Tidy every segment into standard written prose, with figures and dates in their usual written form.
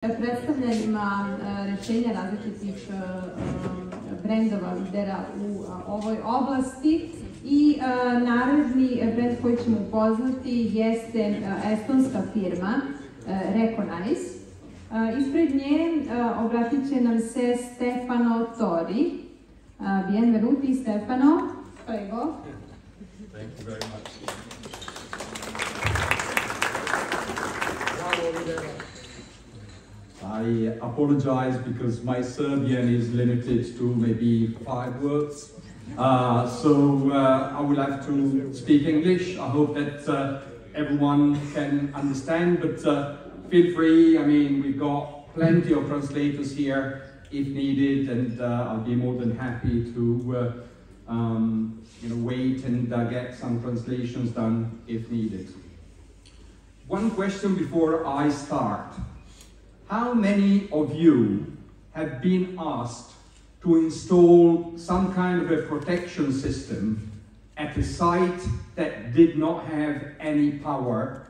Predstavljanjima rešenja različitih brendova lidera u ovoj oblasti i naredni brend koji ćemo upoznati jeste estonska firma Reconeyez. Ispred nje obratit će nam se Stefano Tori. Benvenuti Stefano, prego. Thank you very much. I apologize because my Serbian is limited to maybe 5 words. I will have to speak English. I hope that everyone can understand, but feel free. I mean, we've got plenty of translators here if needed, and I'll be more than happy to wait and get some translations done if needed. One question before I start. How many of you have been asked to install some kind of a protection system at a site that did not have any power,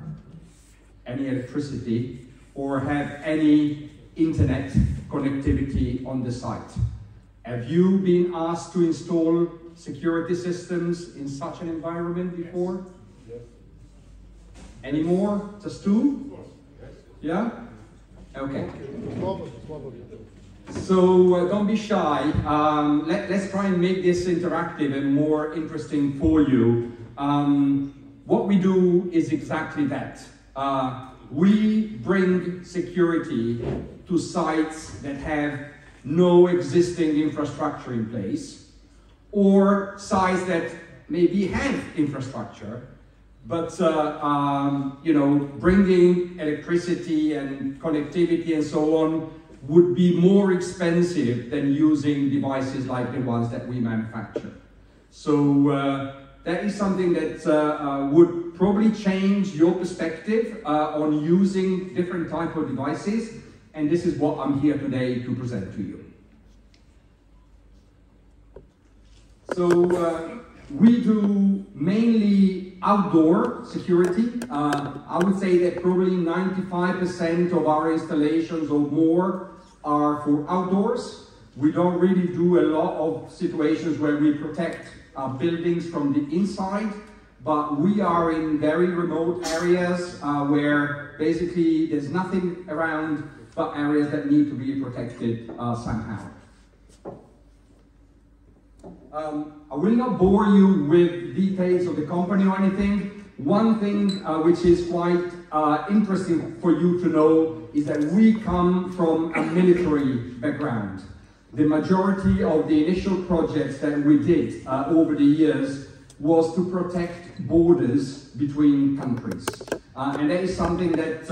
any electricity, or have any internet connectivity on the site? Have you been asked to install security systems in such an environment before? Yes. Any more? Just 2? Yes. Yeah? Okay. So don't be shy. Let's try and make this interactive and more interesting for you. What we do is exactly that. We bring security to sites that have no existing infrastructure in place, or sites that maybe have infrastructure, but bringing electricity and connectivity and so on would be more expensive than using devices like the ones that we manufacture. So that is something that would probably change your perspective on using different type of devices, and this is what I'm here today to present to you. So we do mainly outdoor security. I would say that probably 95% of our installations or more are for outdoors. We don't really do a lot of situations where we protect buildings from the inside, but we are in very remote areas where basically there's nothing around but areas that need to be protected somehow. I will not bore you with details of the company or anything. One thing which is quite interesting for you to know is that we come from a military background. The majority of the initial projects that we did over the years was to protect borders between countries. And that is something that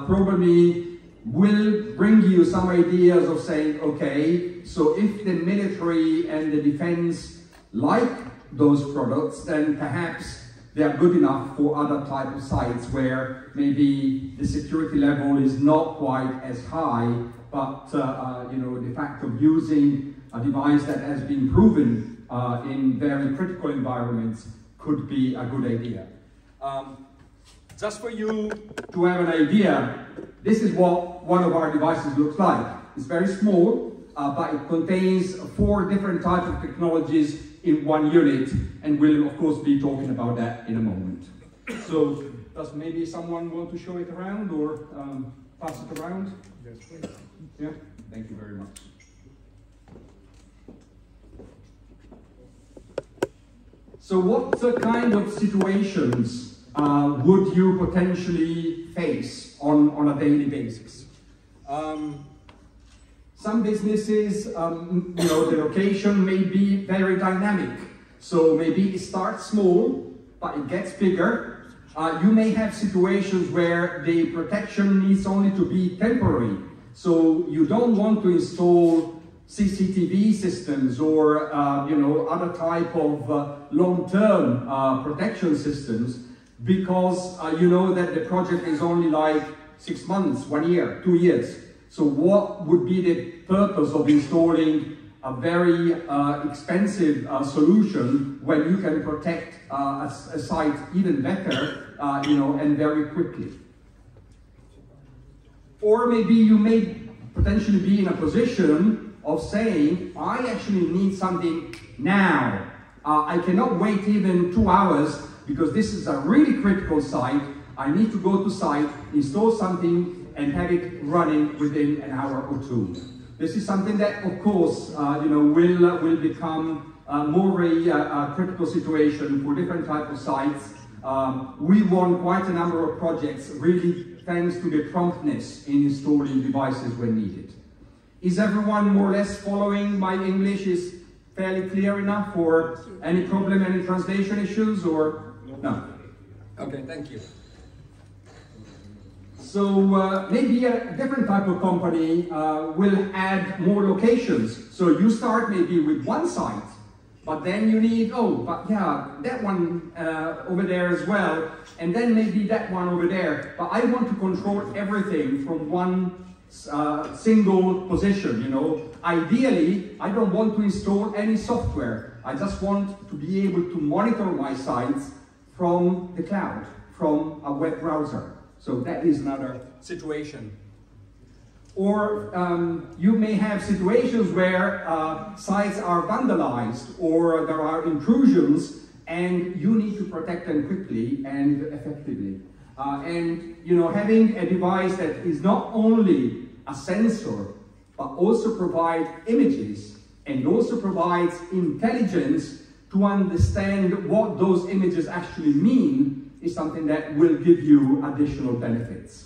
probably will bring you some ideas of saying, okay, so if the military and the defense like those products, then perhaps they are good enough for other type of sites where maybe the security level is not quite as high, but the fact of using a device that has been proven in very critical environments could be a good idea. Just for you to have an idea, this is what one of our devices looks like. It's very small, but it contains 4 different types of technologies in one unit, and we'll of course be talking about that in a moment. So, does maybe someone want to show it around or pass it around? Yes, please. Yeah, thank you very much. So what kind of situations would you potentially face on a daily basis? Some businesses, the location may be very dynamic. So maybe it starts small, but it gets bigger. You may have situations where the protection needs only to be temporary. So you don't want to install CCTV systems or other type of long-term protection systems, because you know that the project is only like 6 months, 1 year, 2 years. So what would be the purpose of installing a very expensive solution when you can protect a site even better, and very quickly? Or maybe you may potentially be in a position of saying, I actually need something now. I cannot wait even 2 hours because this is a really critical site. I need to go to site, install something, and have it running within an hour or two. This is something that, of course, will become more a critical situation for different types of sites. We won quite a number of projects, really thanks to the promptness in installing devices when needed. Is everyone more or less following my English? Is fairly clear enough for any problem, any translation issues, or no? Okay, thank you. So maybe a different type of company will add more locations. So you start maybe with one site, but then you need, that one over there as well, and then maybe that one over there. But I want to control everything from one single position, you know. Ideally, I don't want to install any software. I just want to be able to monitor my sites from the cloud, from a web browser. So that is another situation. Or you may have situations where sites are vandalized or there are intrusions and you need to protect them quickly and effectively. And you know, having a device that is not only a sensor, but also provides images and also provides intelligence to understand what those images actually mean is something that will give you additional benefits.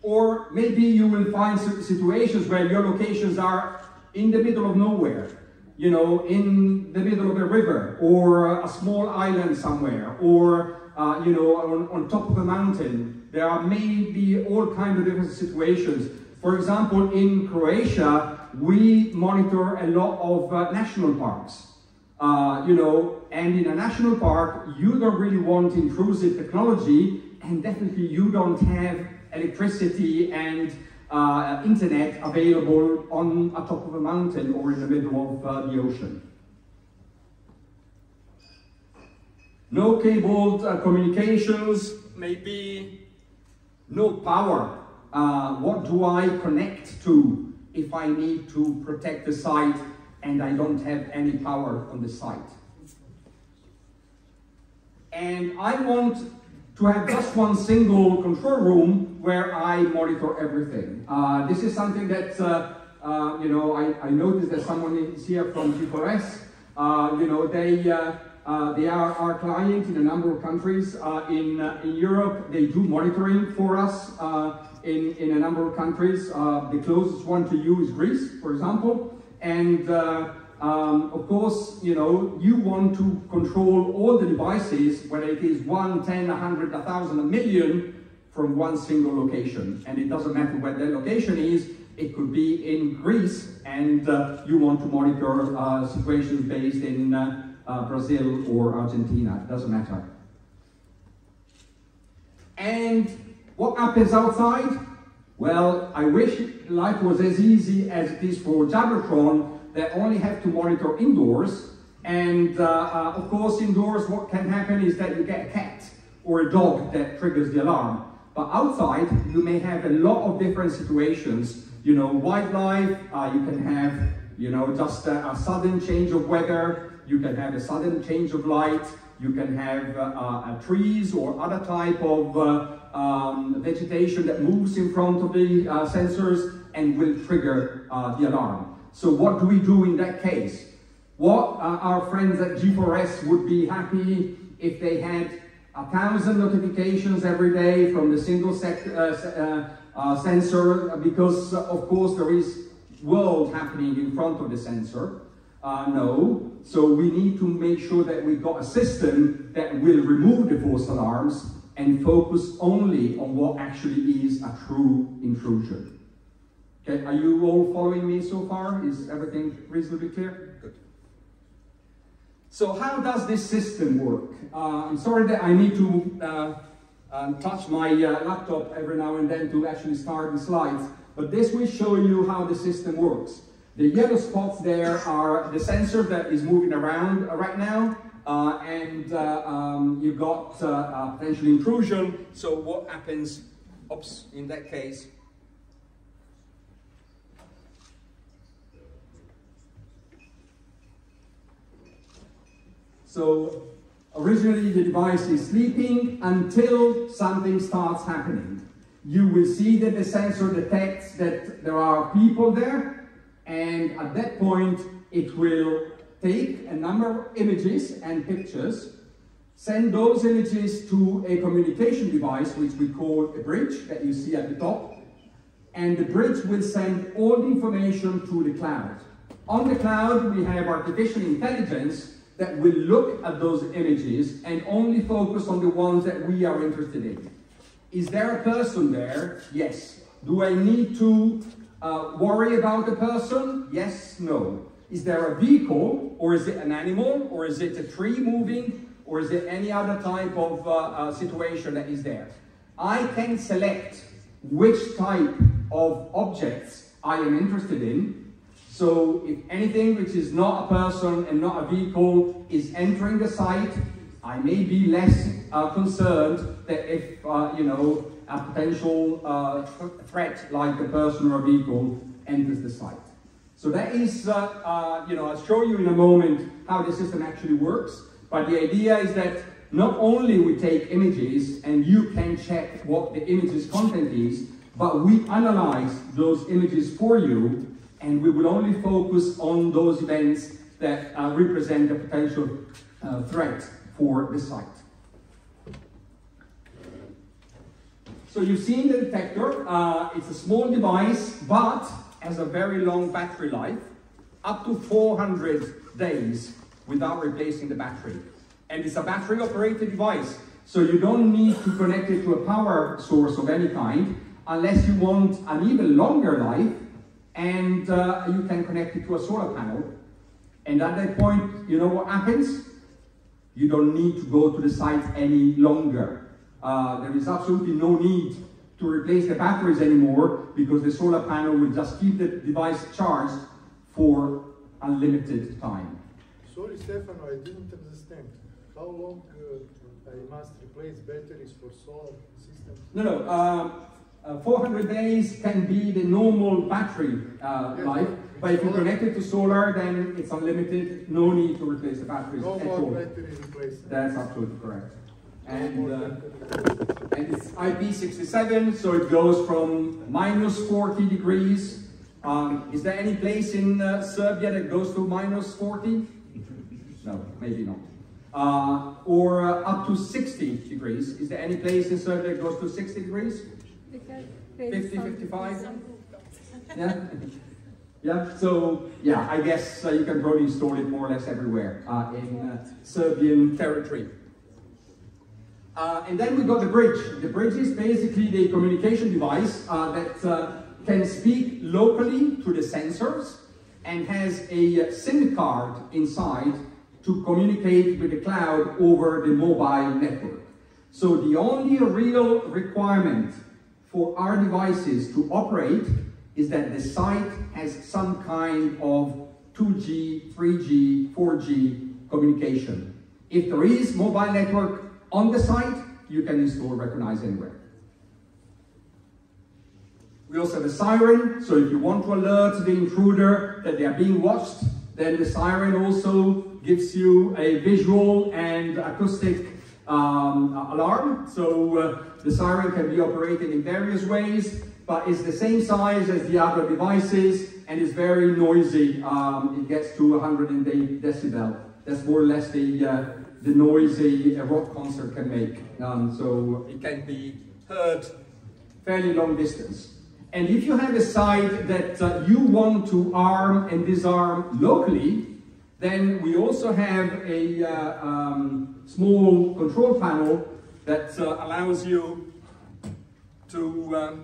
Or maybe you will find situations where your locations are in the middle of nowhere, you know, in the middle of a river or a small island somewhere, or you know, on top of a mountain. There are maybe all kinds of different situations. For example, in Croatia, we monitor a lot of national parks. You know, and in a national park, you don't really want intrusive technology, and definitely you don't have electricity and internet available on top of a mountain or in the middle of the ocean. No cabled communications, maybe no power. What do I connect to if I need to protect the site and I don't have any power on the site? And I want to have just one single control room where I monitor everything. This is something that, you know, I noticed that someone is here from G4S. You know, they are our client in a number of countries. In Europe, they do monitoring for us in a number of countries. The closest one to you is Greece, for example. And of course, you know, you want to control all the devices, whether it is 1, 10, 100, 1,000, a million, from one single location. And it doesn't matter where the location is. It could be in Greece, and you want to monitor situations based in Brazil or Argentina. It doesn't matter. And what happens outside? Well, I wish life was as easy as it is for Jabbertron, that only have to monitor indoors. And of course, indoors, what can happen is that you get a cat or a dog that triggers the alarm. But outside, you may have a lot of different situations. You know, wildlife, you can have, you know, just a sudden change of weather. You can have a sudden change of light. You can have trees or other type of vegetation that moves in front of the sensors and will trigger the alarm. So what do we do in that case? What our friends at G4S would be happy if they had 1,000 notifications every day from the single sensor, because of course there is world happening in front of the sensor. No, so we need to make sure that we got a system that will remove the false alarms and focus only on what actually is a true intrusion. Okay, are you all following me so far? Is everything reasonably clear? Good. So how does this system work? I'm sorry that I need to touch my laptop every now and then to actually start the slides, but this will show you how the system works. The yellow spots there are the sensor that is moving around right now, and you've got potential intrusion. So what happens oops, in that case, so originally the device is sleeping until something starts happening. You will see that the sensor detects that there are people there, and at that point it will take a number of images and pictures, send those images to a communication device which we call a bridge that you see at the top, and the bridge will send all the information to the cloud. On the cloud we have artificial intelligence that will look at those images and only focus on the ones that we are interested in. Is there a person there? Yes. Do I need to worry about the person? Yes, no. Is there a vehicle, or is it an animal, or is it a tree moving, or is it any other type of situation that is there? I can select which type of objects I am interested in. So if anything which is not a person and not a vehicle is entering the site, I may be less concerned that if, you know, a potential threat like a person or a vehicle enters the site. So that is, you know, I'll show you in a moment how the system actually works. But the idea is that not only we take images and you can check what the image's content is, but we analyze those images for you, and we will only focus on those events that represent a potential threat for the site. So you've seen the detector. It's a small device, but has a very long battery life, up to 400 days without replacing the battery. And it's a battery operated device, so you don't need to connect it to a power source of any kind, unless you want an even longer life, and you can connect it to a solar panel. And at that point, you know what happens? You don't need to go to the site any longer. There is absolutely no need to replace the batteries anymore, because the solar panel will just keep the device charged for unlimited time. Sorry, Stefano, I didn't understand. How long I must replace batteries for solar systems? No, 400 days can be the normal battery life, but if you connect it to solar, then it's unlimited, no need to replace the batteries no at more all. battery replacement. That's absolutely correct. And it's IP67, so it goes from minus 40 degrees. Is there any place in Serbia that goes to minus 40? No, maybe not. Or up to 60 degrees. Is there any place in Serbia that goes to 60 degrees? 50, 55? Yeah? Yeah, so yeah, I guess you can probably install it more or less everywhere in Serbian territory. And then we got the bridge. The bridge is basically the communication device that can speak locally to the sensors and has a SIM card inside to communicate with the cloud over the mobile network. So the only real requirement for our devices to operate is that the site has some kind of 2G, 3G, 4G communication. If there is mobile network on the site, you can install Reconeyez anywhere. We also have a siren, so if you want to alert the intruder that they are being watched, then the siren also gives you a visual and acoustic alarm. So the siren can be operated in various ways, but it's the same size as the other devices and is very noisy. It gets to 108 decibel. That's more or less the noise a rock concert can make. So it can be heard fairly long distance. And if you have a site that you want to arm and disarm locally, then we also have a small control panel that allows you to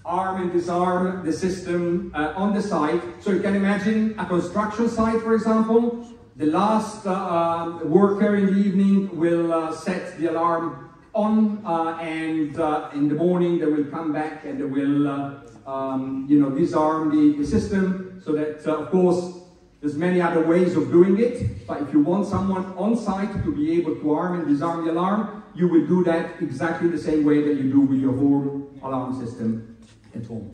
arm and disarm the system on the site. So you can imagine a construction site, for example. The last worker in the evening will set the alarm on, and in the morning they will come back and they will you know, disarm the system. So that, of course, there's many other ways of doing it, but if you want someone on site to be able to arm and disarm the alarm, you will do that exactly the same way that you do with your home alarm system at home.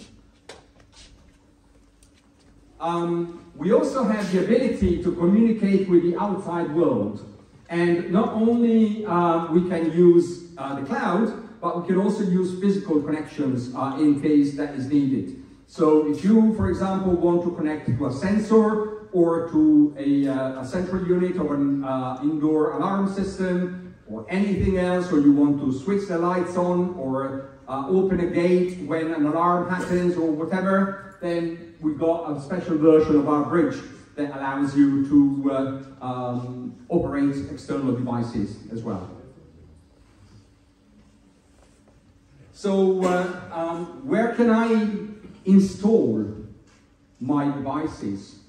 We also have the ability to communicate with the outside world. And not only we can use the cloud, but we can also use physical connections in case that is needed. So if you, for example, want to connect to a sensor or to a central unit of an indoor alarm system or anything else, or you want to switch the lights on or open a gate when an alarm happens or whatever, then we've got a special version of our bridge that allows you to operate external devices as well. So where can I install my devices?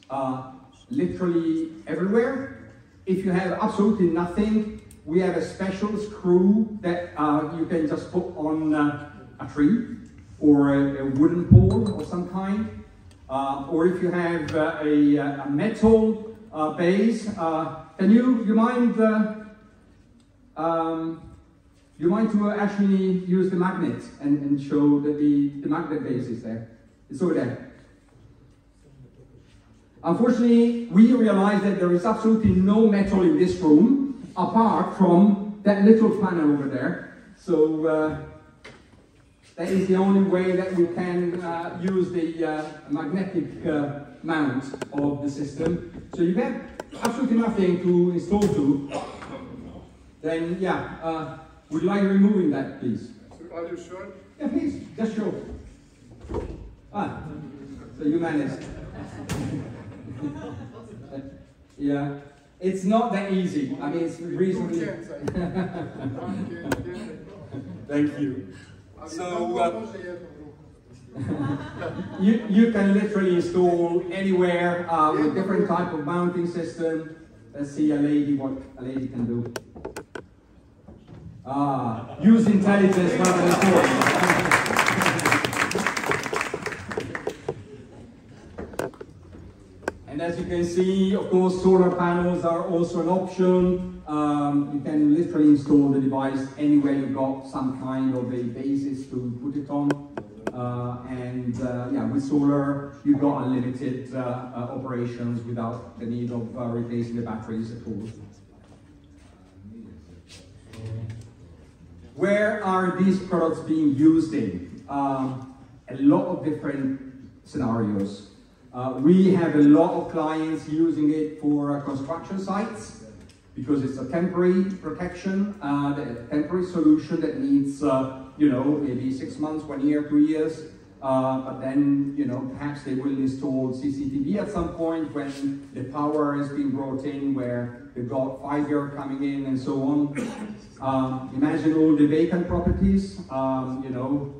Literally everywhere. If you have absolutely nothing, we have a special screw that you can just put on a tree or a wooden pole of some kind. Or if you have a metal base, you mind to actually use the magnet and show that the magnet base is there? It's over there. Unfortunately, we realize that there is absolutely no metal in this room apart from that little panel over there. So that is the only way that we can use the magnetic mount of the system. So you have absolutely nothing to install to. Then, yeah, would you like removing that, please? So are you sure? Yeah, please, just show. Ah, so you managed. Yeah, it's not that easy. I mean, it's reasonably. Thank you. So you can literally install anywhere with different type of mounting system. Let's see a lady, what a lady can do. Use intelligence rather than force. And as you can see, of course, solar panels are also an option. You can literally install the device anywhere you've got some kind of a basis to put it on. Yeah, with solar, you've got unlimited operations without the need of replacing the batteries at all. Where are these products being used in? A lot of different scenarios. We have a lot of clients using it for construction sites because it's a temporary protection, a temporary solution that needs, you know, maybe 6 months, 1 year, 2 years. But then, you know, perhaps they will install CCTV at some point when the power is being brought in, where they've got fiber coming in and so on. Imagine all the vacant properties, you know,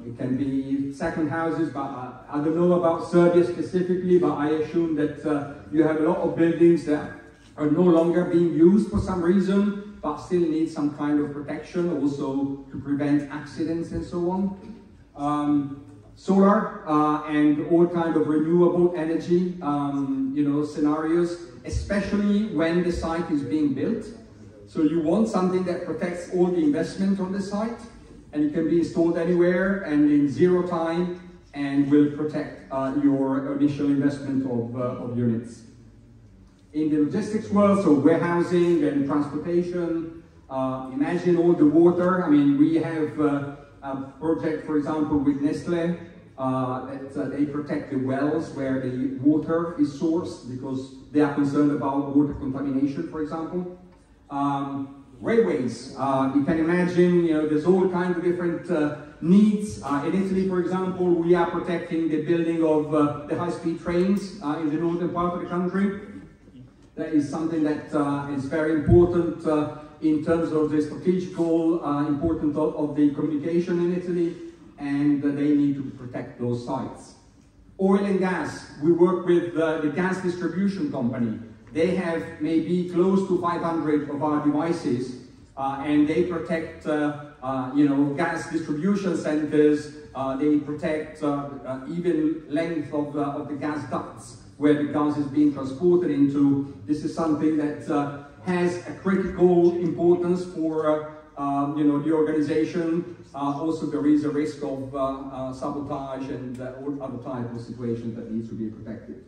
it can be second houses, but I don't know about Serbia specifically, but I assume that you have a lot of buildings that are no longer being used for some reason, but still need some kind of protection, also to prevent accidents and so on. Solar and all kind of renewable energy, you know, scenarios, especially when the site is being built. So you want something that protects all the investment on the site, and it can be installed anywhere and in zero time, and will protect your initial investment of units. In the logistics world, so warehousing and transportation, imagine all the water. I mean, we have a project, for example, with Nestle, that they protect the wells where the water is sourced because they are concerned about water contamination, for example. Railways, you can imagine, you know, there's all kinds of different needs. In Italy, for example, we are protecting the building of the high-speed trains in the northern part of the country. That is something that is very important in terms of the strategical importance of the communication in Italy, and they need to protect those sites. Oil and gas, we work with the gas distribution company. They have maybe close to 500 of our devices, and they protect, you know, gas distribution centers. They protect even length of the gas ducts where the gas is being transported into. This is something that has a critical importance for you know, the organization. Also, there is a risk of sabotage and or other type of situations that needs to be protected.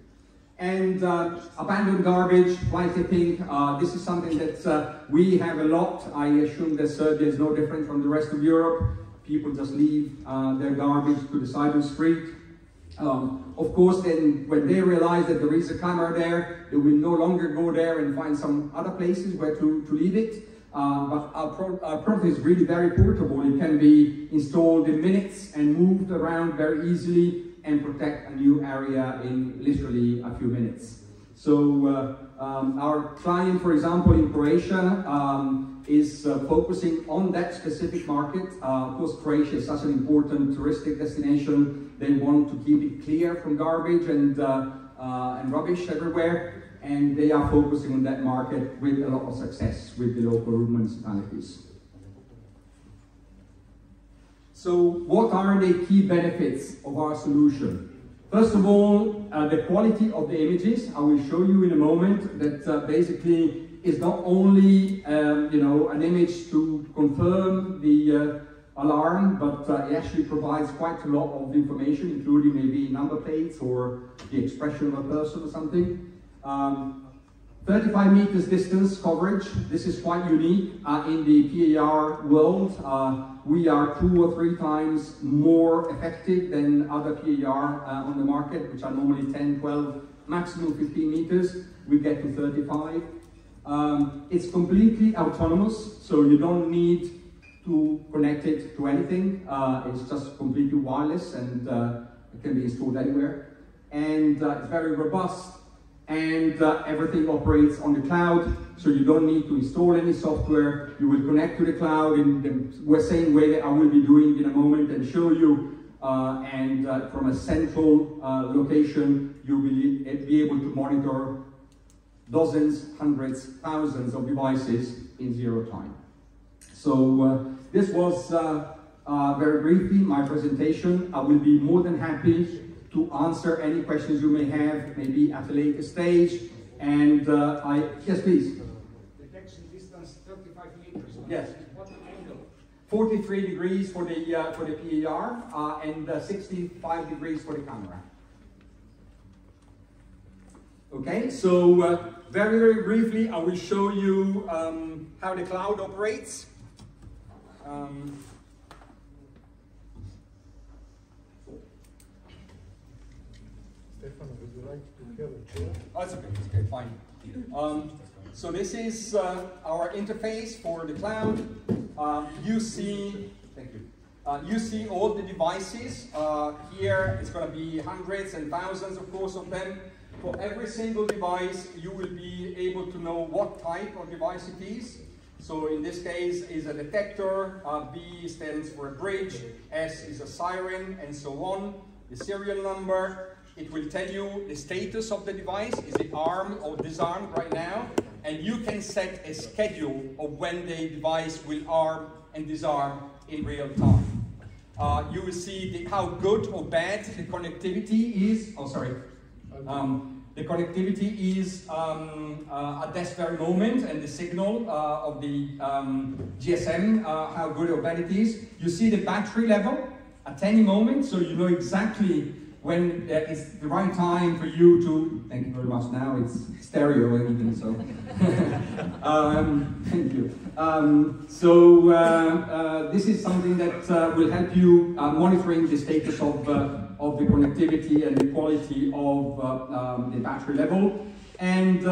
And abandoned garbage, fly tipping, this is something that we have a lot. I assume that Serbia is no different from the rest of Europe. People just leave their garbage to the side of the street. Of course, then when they realize that there is a camera there, they will no longer go there and find some other places where to leave it. But our product is really very portable. It can be installed in minutes and moved around very easily and protect a new area in literally a few minutes. So our client, for example, in Croatia, is focusing on that specific market. Of course, Croatia is such an important touristic destination. They want to keep it clear from garbage and rubbish everywhere, and they are focusing on that market with a lot of success with the local municipalities. So what are the key benefits of our solution? First of all, the quality of the images. I will show you in a moment that basically is not only you know, an image to confirm the alarm, but it actually provides quite a lot of information, including maybe number plates or the expression of a person or something. 35 meters distance coverage. This is quite unique in the PAR world. We are 2 or 3 times more effective than other PAR on the market, which are normally 10, 12, maximum 15 meters. We get to 35. It's completely autonomous, so you don't need to connect it to anything. It's just completely wireless and it can be installed anywhere. And it's very robust, and everything operates on the cloud, so you don't need to install any software. You will connect to the cloud in the same way that I will be doing in a moment and show you. And from a central location, you will be able to monitor dozens, hundreds, thousands of devices in 0 time. So this was very briefly my presentation. I will be more than happy to answer any questions you may have, maybe at a later stage. And yes, please. Detection distance 35 meters. Yes. What angle? 43 degrees for the PAR and 65 degrees for the camera. Okay, so very, very briefly, I will show you how the cloud operates. Stefano, would you like to have a chair? Oh, it's okay, fine. So this is our interface for the cloud. You see, thank you. You see all the devices. Here it's going to be hundreds and thousands, of course, of them. For every single device, you will be able to know what type of device it is. So in this case, is a detector, B stands for a bridge, S is a siren, and so on. The serial number, it will tell you the status of the device. Is it armed or disarmed right now? And you can set a schedule of when the device will arm and disarm in real time. You will see how good or bad the connectivity is. Oh, sorry. The connectivity is at this very moment, and the signal of the GSM, how good or bad it is. You see the battery level at any moment, so you know exactly when it's the right time for you to, thank you very much, now it's stereo even, so. Thank you. This is something that will help you monitoring the status of the connectivity and the quality of the battery level. And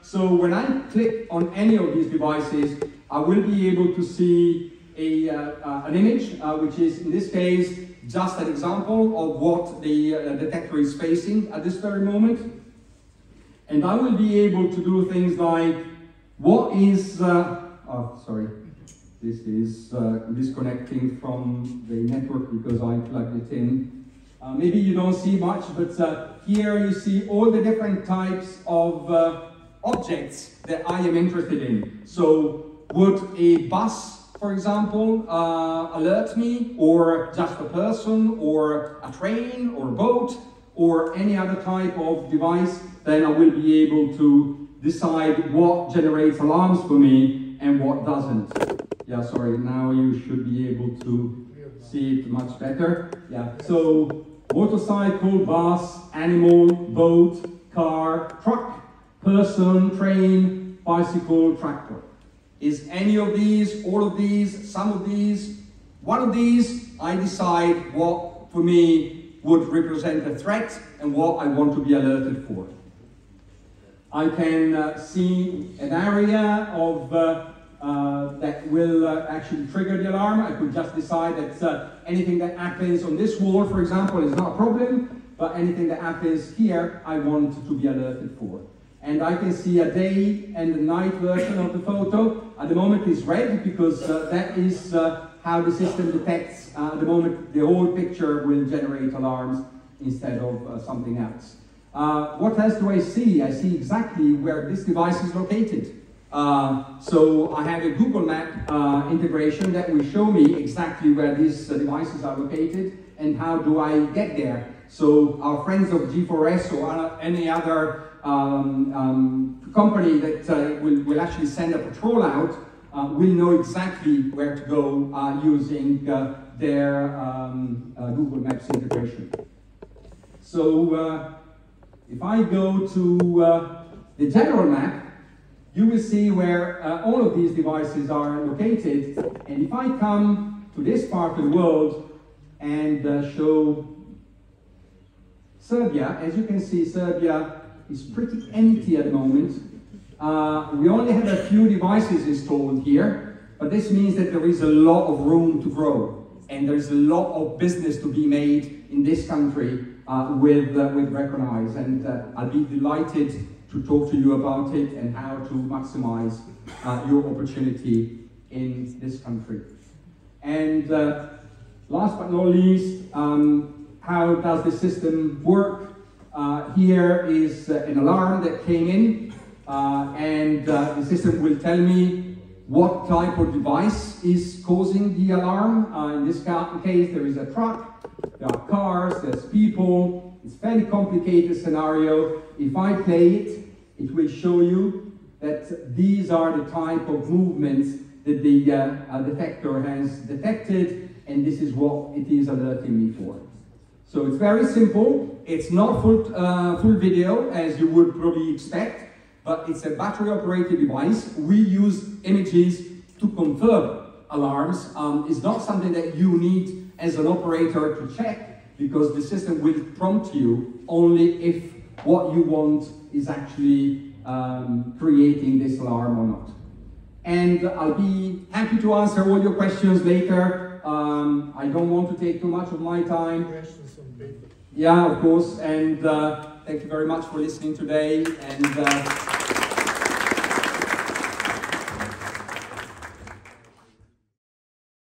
so when I click on any of these devices, I will be able to see an image, which is in this case just an example of what the detector is facing at this very moment. And I will be able to do things like, what is, oh sorry, this is disconnecting from the network because I plugged it in. Maybe you don't see much, but here you see all the different types of objects that I am interested in. So would a bus, for example, alert me, or just a person, or a train, or a boat, or any other type of device? Then I will be able to decide what generates alarms for me and what doesn't. Yeah, sorry, now you should be able to see it much better. Yeah, so motorcycle, bus, animal, boat, car, truck, person, train, bicycle, tractor. Is any of these, all of these, some of these, one of these? I decide what, for me, would represent a threat and what I want to be alerted for. I can see an area of that will actually trigger the alarm. I could just decide that anything that happens on this wall, for example, is not a problem, but anything that happens here, I want to be alerted for. And I can see a day and a night version of the photo. At the moment it's red because that is how the system detects. At the moment the whole picture will generate alarms instead of something else. What else do I see? I see exactly where this device is located. So I have a Google Map integration that will show me exactly where these devices are located and how do I get there. So our friends of G4S or any other company that will actually send a patrol out will know exactly where to go using their Google Maps integration. So if I go to the general map, you will see where all of these devices are located. And if I come to this part of the world and show Serbia, as you can see, Serbia is pretty empty at the moment. We only have a few devices installed here, but this means that there is a lot of room to grow. And there's a lot of business to be made in this country with Reconeyez. And I'll be delighted to talk to you about it and how to maximize your opportunity in this country. And last but not least, how does the system work? Here is an alarm that came in, and the system will tell me what type of device is causing the alarm. In this case, there is a truck, there are cars, there's people. It's a fairly complicated scenario. If I play it, it will show you that these are the type of movements that the detector has detected, and this is what it is alerting me for. So it's very simple. It's not full video, as you would probably expect, but it's a battery-operated device. We use images to confirm alarms. It's not something that you need as an operator to check, because the system will prompt you only if what you want is actually creating this alarm or not. And I'll be happy to answer all your questions later. I don't want to take too much of my time. Questions on paper. Yeah, of course. And thank you very much for listening today. And